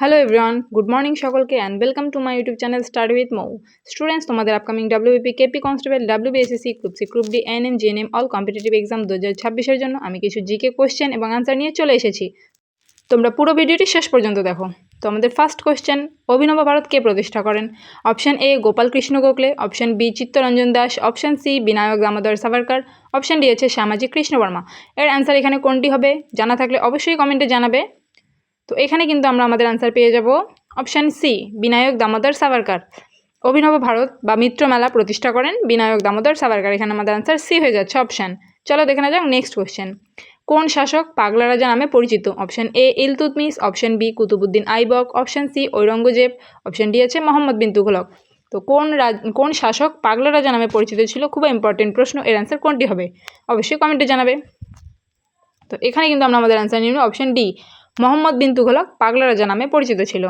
Hello everyone, good morning সকলকে and welcome to my YouTube channel study with Mou. Students, তোমাদের upcoming WBP, KP constable, WBSSC, group C, group D, ANM, GNM all competitive exam 2026-এর জন্য আমি কিছু GK question এবং answer নিয়ে চলে এসেছি। তোমরা পুরো ভিডিওটি শেষ পর্যন্ত দেখো। তো আমাদের ফার্স্ট কোশ্চেন, অভিনব ভারত কে প্রতিষ্ঠা করেন? Option A Gopal Krishna Gokhale, option B Chittaranjan Das, option C Vinayak Damodar Savarkar, option D আছে শ্যামাজি কৃষ্ণ বর্মা। এর অ্যান্সার এখানে কোনটি হবে? জানা থাকলে অবশ্যই কমেন্টে জানাবে। তো এখানে কিন্তু আমরা আমাদের আনসার পেয়ে যাব অপশান সি বিনায়ক দামোদর সাভারকর। অভিনব ভারত বা মিত্র মেলা প্রতিষ্ঠা করেন বিনায়ক দামোদর সাভারকর। এখানে আমাদের আনসার সি হয়ে যাচ্ছে অপশান। চলো দেখে নেওয়া যাক নেক্সট কোশ্চেন। কোন শাসক পাগলা রাজা নামে পরিচিত? Option A Iltutmish, option B Qutbuddin Aibak, option C Aurangzeb, option D আছে মোহাম্মদ বিন তুঘলক। তো কোন শাসক পাগলা রাজা নামে পরিচিত ছিল? খুব ইম্পর্টেন্ট প্রশ্ন। এর অ্যান্সার কোনটি হবে? অবশ্যই কমেন্টে জানাবে। তো এখানে কিন্তু আমরা আমাদের অ্যান্সার নিয়ে নেব অপশান ডি, মোহাম্মদ বিন তুঘলক পাগলা রাজা নামে পরিচিত ছিল।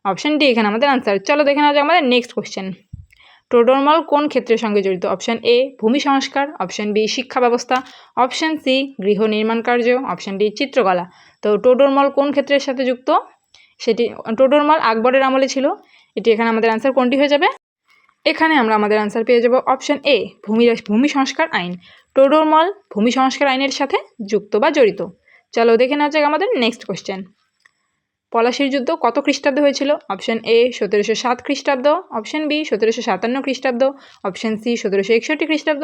অপশান ডি এখানে আমাদের আনসার। চলো দেখে নেওয়া যাক আমাদের নেক্সট কোশ্চেন। টোডরমল কোন ক্ষেত্রের সঙ্গে জড়িত? অপশান এ ভূমি সংস্কার, অপশান বি শিক্ষা ব্যবস্থা, অপশান সি গৃহ নির্মাণ কার্য, অপশান ডি চিত্রকলা। তো টোডরমল কোন ক্ষেত্রের সাথে যুক্ত? সেটি টোডরমল আকবরের আমলে ছিল। এটি এখানে আমাদের আনসার কোনটি হয়ে যাবে? এখানে আমরা আমাদের আনসার পেয়ে যাব অপশান এ ভূমি সংস্কার আইন। টোডরমল ভূমি সংস্কার আইনের সাথে যুক্ত বা জড়িত। চলো দেখে নেওয়া যাক আমাদের নেক্সট কোশ্চেন। পলাশির যুদ্ধ কত খ্রিস্টাব্দে হয়েছিল? অপশান এ 1707 খ্রিস্টাব্দ, অপশান বি 1757 খ্রিস্টাব্দ, অপশান সি 1761 খ্রিস্টাব্দ,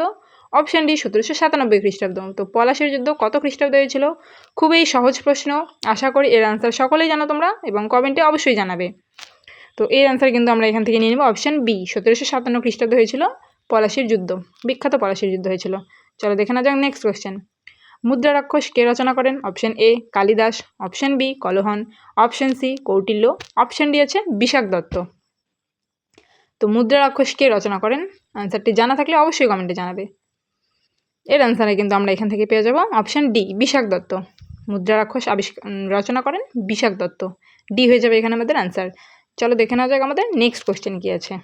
অপশান ডি 1797 খ্রিস্টাব্দ। তো পলাশির যুদ্ধ কত খ্রিস্টাব্দে হয়েছিল? খুবই সহজ প্রশ্ন। আশা করি এর আনসার সকলেই জানো তোমরা এবং কমেন্টে অবশ্যই জানাবে। তো এর অ্যান্সার কিন্তু আমরা এখান থেকে নিয়ে নেব অপশান বি 1757 খ্রিস্টাব্দে হয়েছিল পলাশির যুদ্ধ। বিখ্যাত পলাশির যুদ্ধ হয়েছিল। চলো দেখে না যাক নেক্সট কোয়েশ্চেন। মুদ্রা রাক্ষস কে রচনা করেন? Option A Kalidas, option B Kalhan, option C Kautilya, option D আছে বিশাখ দত্ত। তো মুদ্রা রাক্ষস কে রচনা করেন? অ্যান্সারটি জানা থাকলে অবশ্যই কমেন্টে জানাবে। এর অ্যান্সারে কিন্তু আমরা এখান থেকে পেয়ে যাব অপশান ডি বিশাখ দত্ত। মুদ্রা রাক্ষস রচনা করেন বিশাখ দত্ত। ডি হয়ে যাবে এখানে আমাদের অ্যান্সার। চলো দেখে নেওয়া যাক আমাদের নেক্সট কোশ্চেন কী আছে।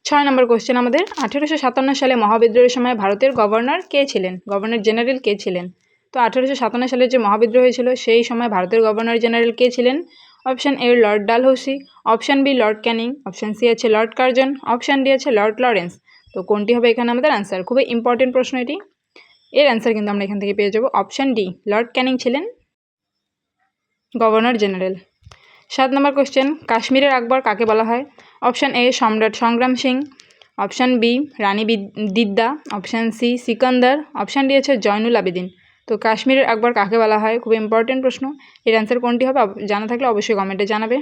6 নম্বর কোশ্চেন আমাদের, 1857 সালে মহাবিদ্রোহের সময় ভারতের গভর্নর কে ছিলেন? গভর্নর জেনারেল কে ছিলেন? তো 1857 সালে যে মহাবিদ্রোহ হয়েছিল সেই সময় ভারতের গভর্নর জেনারেল কে ছিলেন? Option A Lord Dalhousie, option B Lord Canning, option C আছে লর্ড কার্জন, অপশান ডি আছে লর্ড লরেন্স। তো কোনটি হবে এখানে আমাদের অ্যান্সার? খুবই ইম্পর্টেন্ট প্রশ্ন এটি। এর অ্যান্সার কিন্তু আমরা এখান থেকে পেয়ে যাব অপশান ডি লর্ড ক্যানিং ছিলেন গভর্নর জেনারেল। 7 নম্বর কোশ্চেন, কাশ্মীরের আকবর কাকে বলা হয়? অপশান এ সম্রাট Sangram Singh, option B Rani Didda, option C Sikandar, option D আছে জয়নুল আবেদিন। তো কাশ্মীরের আকবর কাকে বলা হয়? খুব ইম্পর্টেন্ট প্রশ্ন। এর অ্যান্সার কোনটি হবে জানা থাকলে অবশ্যই কমেন্টে জানাবে।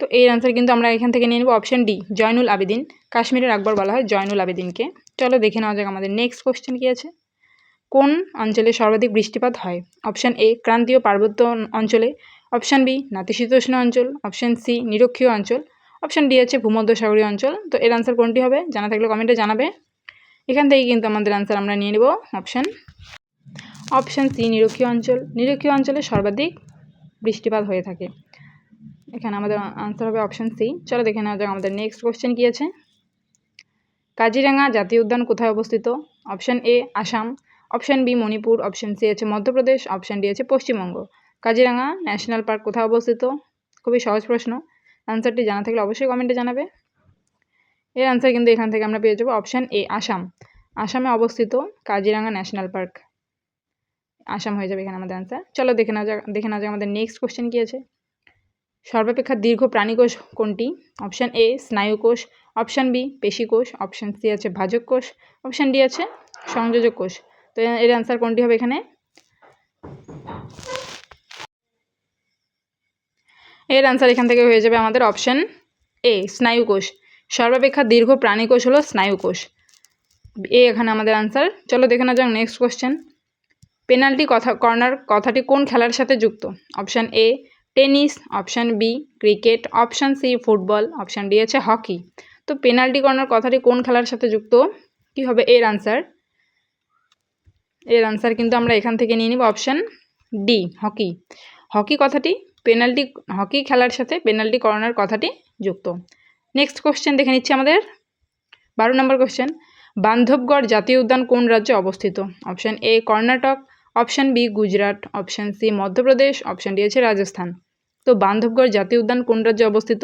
তো এর অ্যান্সার কিন্তু আমরা এখান থেকে নিয়ে নেব অপশান ডি জয়নুল আবেদিন। কাশ্মীরের আকবর বলা হয় জয়নুল আবেদিনকে। চলো দেখে নেওয়া যাক আমাদের নেক্সট কোশ্চেন কী আছে। কোন অঞ্চলে সর্বাধিক বৃষ্টিপাত হয়? অপশান এ ক্রান্তীয় পার্বত্য অঞ্চলে, অপশান বি নাতিশীতোষ্ণ অঞ্চল, অপশান সি নিরক্ষীয় অঞ্চল, অপশান ডি আছে ভূমধ্যসাগরীয় অঞ্চল। তো এর আনসার কোনটি হবে জানা থাকলে কমেন্টে জানাবে। এখান থেকে কিন্তু আমাদের আনসার আমরা নিয়ে নেব অপশান সি নিরক্ষীয় অঞ্চল। নিরক্ষীয় অঞ্চলে সর্বাধিক বৃষ্টিপাত হয়ে থাকে। এখানে আমাদের আনসার হবে অপশান সি। চলো দেখে নেওয়া যাক আমাদের নেক্সট কোশ্চেন কী আছে। কাজিরাঙা জাতীয় উদ্যান কোথায় অবস্থিত? Option A Assam, option B Manipur, option C আছে মধ্যপ্রদেশ, অপশান ডি আছে পশ্চিমবঙ্গ। কাজিরাঙা ন্যাশনাল পার্ক কোথায় অবস্থিত? খুবই সহজ প্রশ্ন। আনসারটি জানা থাকলে অবশ্যই কমেন্টে জানাবে। এর আনসার কিন্তু এখান থেকে আমরা পেয়ে যাবো অপশান এ আসাম। আসামে অবস্থিত কাজিরাঙা ন্যাশনাল পার্ক। আসাম হয়ে যাবে এখানে আমাদের আনসার। চলো দেখে নেওয়া যাক আমাদের নেক্সট কোশ্চেন কী আছে। সর্বাপেক্ষা দীর্ঘ প্রাণীকোষ কোনটি? অপশান এ স্নায়ুকোষ, অপশান বি পেশিকোষ, অপশান সি আছে ভাজক কোষ, অপশান ডি আছে সংযোজক কোষ। তো এর অ্যান্সার কোনটি হবে এখানে? এর অ্যান্সার এখান থেকে হয়ে যাবে আমাদের অপশান এ স্নায়ুকোষ। সর্বাপেক্ষা দীর্ঘ প্রাণীকোষ হলো স্নায়ুকোষ। এ এখানে আমাদের আনসার। চলো দেখে নেওয়া যাক নেক্সট কোশ্চেন। পেনাল্টি কর্নার কথাটি কোন খেলার সাথে যুক্ত? Option A tennis, option B cricket, option C football, option D আছে হকি। তো পেনাল্টি কর্নার কথাটি কোন খেলার সাথে যুক্ত? কি হবে এর আনসার? এর আনসার কিন্তু আমরা এখান থেকে নিয়ে নিব অপশান ডি হকি। হকি খেলার সাথে পেনাল্টি কর্নার কথাটি যুক্ত। নেক্সট কোশ্চেন দেখে নিচ্ছি আমাদের 12 নম্বর কোশ্চেন। বান্ধবগড় জাতীয় উদ্যান কোন রাজ্যে অবস্থিত? অপশান এ Karnataka, option B Gujarat, option C Madhya Pradesh, option D আছে রাজস্থান। তো বান্ধবগড় জাতীয় উদ্যান কোন রাজ্যে অবস্থিত?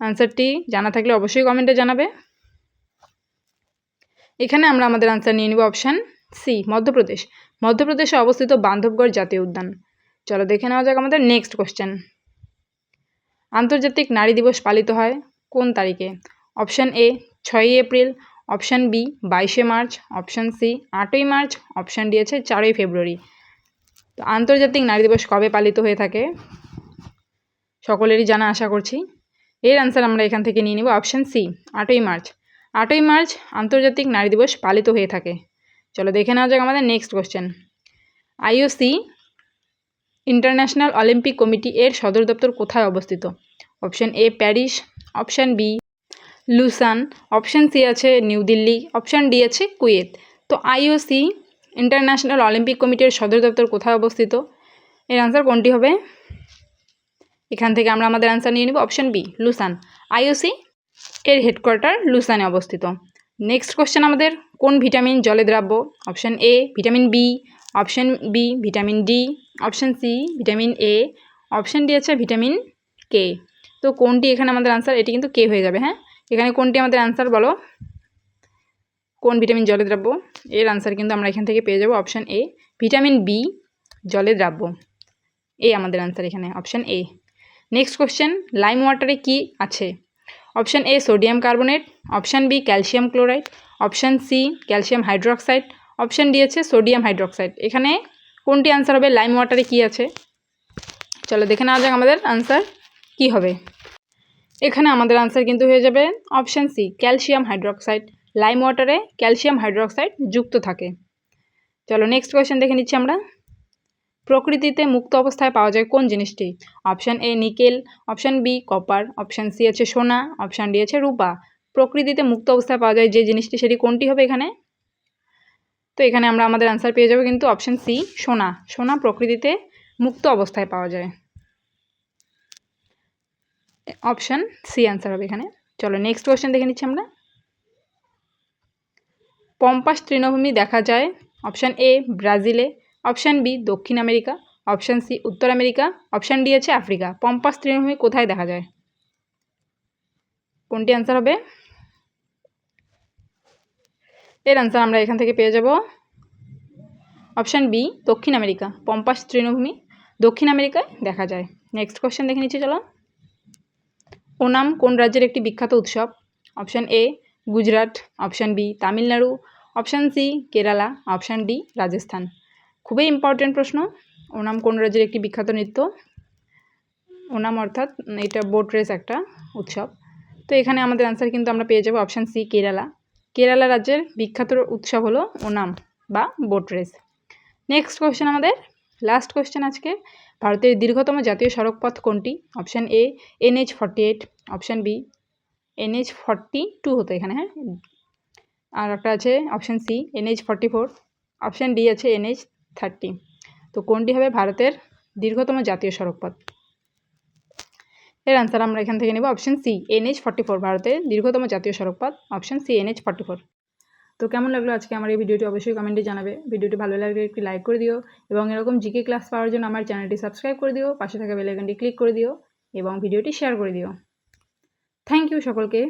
আনসারটি জানা থাকলে অবশ্যই কমেন্টে জানাবে। এখানে আমরা আমাদের আনসার নিয়ে নেব অপশান সি মধ্যপ্রদেশ। মধ্যপ্রদেশে অবস্থিত বান্ধবগড় জাতীয় উদ্যান। চলো দেখে নেওয়া যাক আমাদের নেক্সট কোশ্চেন। আন্তর্জাতিক নারী দিবস পালিত হয় কোন তারিখে? অপশান এ 6ই এপ্রিল, অপশান বি 22শে মার্চ, অপশান সি 8ই মার্চ, অপশান ডি আছে 4ই ফেব্রুয়ারি। তো আন্তর্জাতিক নারী দিবস কবে পালিত হয়ে থাকে? সকলেরই জানা আশা করছি। এর আনসার আমরা এখান থেকে নিয়ে নেব অপশান সি 8ই মার্চ। 8ই মার্চ আন্তর্জাতিক নারী দিবস পালিত হয়ে থাকে। চলো দেখে নেওয়া যাক আমাদের next question. IOC International Olympic Committee এর সদর দপ্তর কোথায় অবস্থিত? Option A Paris, option B Lausanne, option C আছে নিউ দিল্লি, অপশান ডি আছে কুয়েত। তো আইওসি ইন্টারন্যাশনাল অলিম্পিক কমিটির সদর দপ্তর কোথায় অবস্থিত? এর আনসার কোনটি হবে? এখান থেকে আমরা আমাদের আনসার নিয়ে নেব অপশান বি লুসান। আইওসি এর হেডকোয়ার্টার লুসানে অবস্থিত। নেক্সট কোশ্চেন আমাদের, কোন ভিটামিন জলে দ্রাব্য? Option A vitamin B, option B vitamin D, option C vitamin A, option D আছে ভিটামিন কে। তো কোনটি এখানে আমাদের আনসার? এটি কিন্তু কে হয়ে যাবে। হ্যাঁ, এখানে কোনটি আমাদের আনসার বলো? কোন ভিটামিন জলে দ্রাব্য? এর আনসার কিন্তু আমরা এখান থেকে পেয়ে যাব অপশান এ ভিটামিন বি জলে দ্রাব্য। এ আমাদের আনসার এখানে option A. Next question, lime ওয়াটারে কি আছে? Option A sodium carbonate, option B calcium chloride, option C calcium hydroxide, option D আছে সোডিয়াম হাইড্রোক্সাইড। এখানে কোনটি আনসার হবে? লাইম ওয়াটারে কি আছে? চলো দেখে নেওয়া যাক আমাদের আনসার কি হবে। এখানে আমাদের আনসার কিন্তু হয়ে যাবে option C calcium hydroxide. Lime ওয়াটারে ক্যালসিয়াম হাইড্রোক্সাইড যুক্ত থাকে। চলো নেক্সট কোয়েশ্চেন দেখে নিচ্ছি আমরা। প্রকৃতিতে মুক্ত অবস্থায় পাওয়া যায় কোন জিনিসটি? Option A nickel, option B copper, option C আছে সোনা, অপশান ডি আছে রূপা। প্রকৃতিতে মুক্ত অবস্থায় পাওয়া যায় যে জিনিসটি, সেটি কোনটি হবে এখানে? তো এখানে আমরা আমাদের আনসার পেয়ে যাবো কিন্তু অপশান সি সোনা। সোনা প্রকৃতিতে মুক্ত অবস্থায় পাওয়া যায়। অপশান সি আনসার হবে এখানে। চলো নেক্সট কোয়েশ্চেন দেখে নিচ্ছি আমরা। পম্পাস তৃণভূমি দেখা যায় অপশান এ ব্রাজিলে, অপশান বি দক্ষিণ আমেরিকা, অপশান সি উত্তর আমেরিকা, অপশান ডি আছে আফ্রিকা। পম্পাস তৃণভূমি কোথায় দেখা যায়? কোনটি আনসার হবে? এর আনসার আমরা এখান থেকে পেয়ে যাব অপশান বি দক্ষিণ আমেরিকা। পম্পাস তৃণভূমি দক্ষিণ আমেরিকায় দেখা যায়। নেক্সট কোশ্চেন দেখে নিচ্ছি চলো। ওনাম কোন রাজ্যের একটি বিখ্যাত উৎসব? Option A Gujarat, option B Tamil Nadu, option C Kerala, option D Rajasthan. খুবই ইম্পর্টেন্ট প্রশ্ন। ওনাম কোন রাজ্যের একটি বিখ্যাত নৃত্য? ওনাম অর্থাৎ এটা বোট রেস একটা উৎসব। তো এখানে আমাদের আনসার কিন্তু আমরা পেয়ে যাবো অপশান সি কেরালা। কেরালা রাজ্যের বিখ্যাত উৎসব হলো ওনাম বা বোট রেস। নেক্সট কোয়েশ্চেন আমাদের লাস্ট কোয়েশ্চেন আজকে। ভারতের দীর্ঘতম জাতীয় সড়কপথ কোনটি? অপশান এ NH48, অপশান বি NH42 হতো এখানে। হ্যাঁ, আর একটা আছে option C NH44, option D আছে NH30। তো কোনটি হবে ভারতের দীর্ঘতম জাতীয় সড়কপথ? এর আনসার আমরা এখান থেকে নেব অপশান সি NH44। ভারতের দীর্ঘতম জাতীয় সড়কপথ অপশান সি NH44। তো কেমন লাগলো আজকে আমার এই ভিডিওটি অবশ্যই কমেন্টে জানাবে। ভিডিওটি ভালো লাগলে একটি লাইক করে দিও এবং এরকম জিকে ক্লাস পাওয়ার জন্য আমার চ্যানেলটি সাবস্ক্রাইব করে দিও, পাশে থাকা বেল আইকনটি ক্লিক করে দিও এবং ভিডিওটি শেয়ার করে দিও। থ্যাংক ইউ সকলকে।